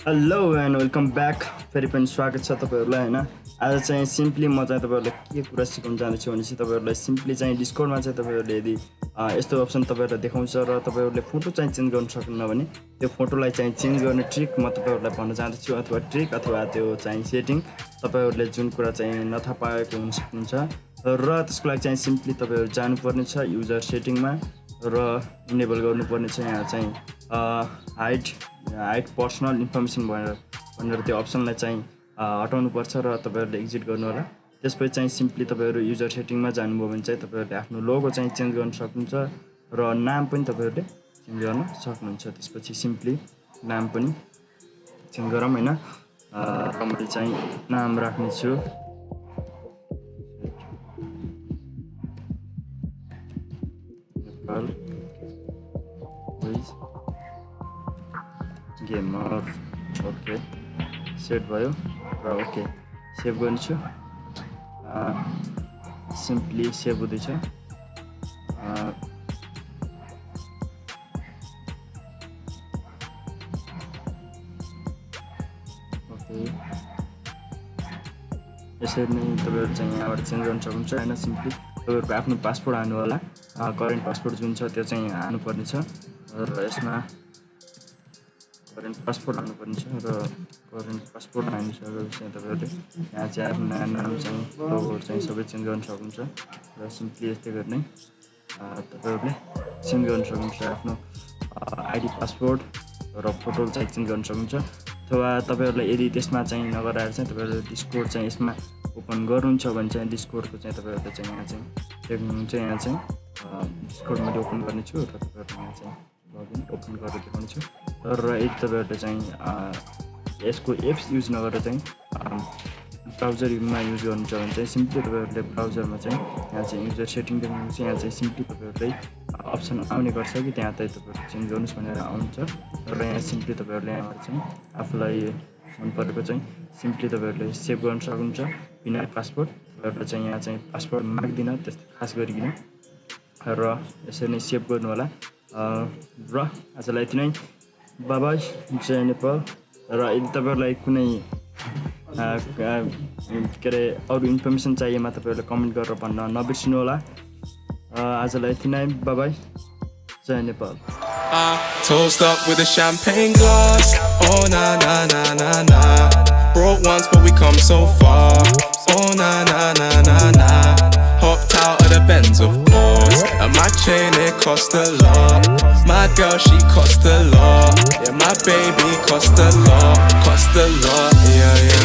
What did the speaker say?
Hello and welcome back फेरि पनि स्वागत छ तपाईँहरूलाई होइन आज चाहिँ सिम्पली म चाहिँ तपाईँहरूलाई के कुरा सिकाउन जाँदैछु भने चाहिँ तपाईँहरूलाई सिम्पली चाहिँ डिस्कर्डमा चाहिँ तपाईँहरूले यदि यस्तो अप्सन तपाईँहरूलाई देखाउँछ र तपाईँहरूले फोटो चाहिँ चेन्ज गर्न सक्नुहुन्न भने त्यो फोटोलाई चाहिँ चेन्ज गर्ने ट्रिक म तपाईँहरूलाई भन्न चाहन्छु अथवा ट्रिक अथवा त्यो चाहिँ सेटिङ तपाईँहरूले जुन कुरा चाहिँ नथाहा पाएको हुन सक्नुहुन्छ र त्यसको लागि चाहिँ सिम्पली तपाईँहरू जानुपर्ने छ युजर सेटिङमा र इनेबल गर्नुपर्ने छ यहाँ चाहिँ हाइड पर्सनल इन्फर्मेसन भनेर त्यो अप्सनलाई चाहिँ हटाउनुपर्छ र तपाईँहरूले एक्जिट गर्नु होला। त्यसपछि चाहिँ सिम्पली तपाईँहरू युजर सेटिङमा जानुभयो भने चाहिँ तपाईँहरूले आफ्नो लोगो चाहिँ चेन्ज गर्न सक्नुहुन्छ र नाम पनि तपाईँहरूले चेन्ज गर्न सक्नुहुन्छ। त्यसपछि सिम्पली नाम पनि चेन्ज गरौँ होइन र मैले चाहिँ नाम राख्नेछु नेपाल गेमर। ओके सेट भयो र ओके सेभ गर्छु। सिम्पली सेभ हुँदैछ। ओके यसरी नै तपाईँहरू चाहिँ यहाँबाट चेन्ज गर्न सक्नुहुन्छ होइन। सिम्पली तपाईँहरूको आफ्नो पासपोर्ट हाल्नु होला। करेन्ट पासपोर्ट जुन छ त्यो चाहिँ हाल्नुपर्ने छ र यसमा करेन्ट पासपोर्ट हाल्नुपर्ने छ र करेन्ट पासपोर्ट हालिसकेपछि चाहिँ तपाईँहरूले यहाँ चाहिँ आफ्नो नाम चाहिँ लोगोहरू चाहिँ सबै चेन्ज गर्न सक्नुहुन्छ र सिम्पली यस्तै गर्ने तपाईँहरूले चेन्ज गर्न सक्नुहुन्छ। आफ्नो आइडी पासपोर्ट र फोटो चाहिँ चेन्ज गर्न सक्नुहुन्छ अथवा तपाईँहरूलाई यदि त्यसमा चाहिँ नगराएर चाहिँ तपाईँहरूले डिस्कोड चाहिँ यसमा ओपन गर्नुहुन्छ भने चाहिँ डिस्कोडको चाहिँ तपाईँहरूले चाहिँ यहाँ चाहिँ देख्नुहुन्छ। यहाँ चाहिँ डिस्कोड मैले ओपन गर्नेछु र तपाईँहरूले यहाँ चाहिँ लगइन ओपन गरेर देखाउनेछु र यदि तपाईँहरूले चाहिँ यसको एप्स युज नगरेर चाहिँ ब्राउजरमा युज गर्नुहुन्छ भने चाहिँ सिम्पली तपाईँहरूले ब्राउजरमा चाहिँ यहाँ चाहिँ युजर सेटिङ देख्नुहुन्छ। यहाँ चाहिँ सिम्पली तपाईँहरूलाई अप्सन आउने गर्छ कि त्यहाँ चाहिँ तपाईँहरू चेन्ज गर्नुहोस् भनेर आउँछ र यहाँ सिम्पली तपाईँहरूले यहाँबाट चाहिँ आफूलाई मन परेको चाहिँ सिम्पली तपाईँहरूले सेभ गर्न सक्नुहुन्छ बिना पासपोर्ट। तपाईँहरूलाई चाहिँ यहाँ चाहिँ पासपोर्ट माग्दिनँ त्यस्तो खास गरिकन र यसरी नै सेभ गर्नु होला। र आजलाई यति नै। बाई बाई, जय नेपाल। र यदि तपाईँहरूलाई कुनै के अरे अरू इन्फर्मेसन चाहिएमा तपाईँहरूले कमेन्ट गरेर भन्न नबिर्सिनु होला। आजलाई यति नै। बाई बाई, जय Nepal. Toast up with a champagne glass. Oh na na na na na. Broke once but we come so far. Oh na na na na na. Hopped out of the Benz of course. And my chain it cost a lot. My girl she cost a lot. Yeah, my baby cost a lot. Cost a lot. Yeah yeah.